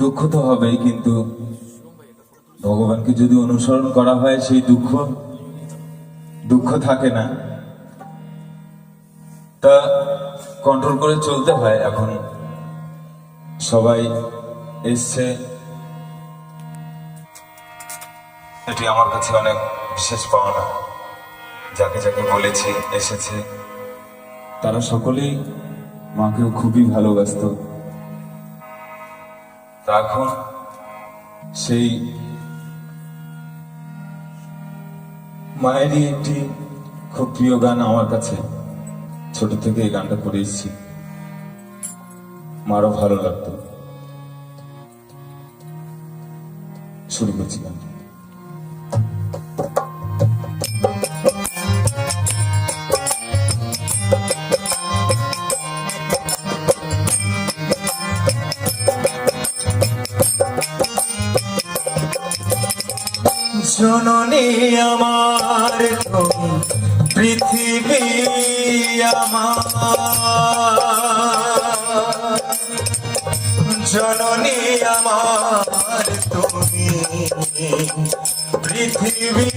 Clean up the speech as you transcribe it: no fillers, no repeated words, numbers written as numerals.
দুঃখ তো হবেই, কিন্তু ভগবানকে যদি অনুসরণ করা হয় সেই দুঃখ থাকে না, তা কন্ট্রোল করে চলতে হয়। এখন সবাই এসছে, এটি আমার কাছে অনেক বিশেষ পাওনা। যাকে যাকে বলেছি এসেছে, তারা সকলেই মাকেও খুবই ভালোবাসতো। তা এখন সেই মায়েরই একটি খুব প্রিয় গান আমার কাছে, ছোট থেকে এই গানটা করে এসেছি, মারও ভালো লাগতো। শুরু করছি গানটা। জননী আমার তুমি, পৃথিবী আমার, জননী আমার তুমি, পৃথিবী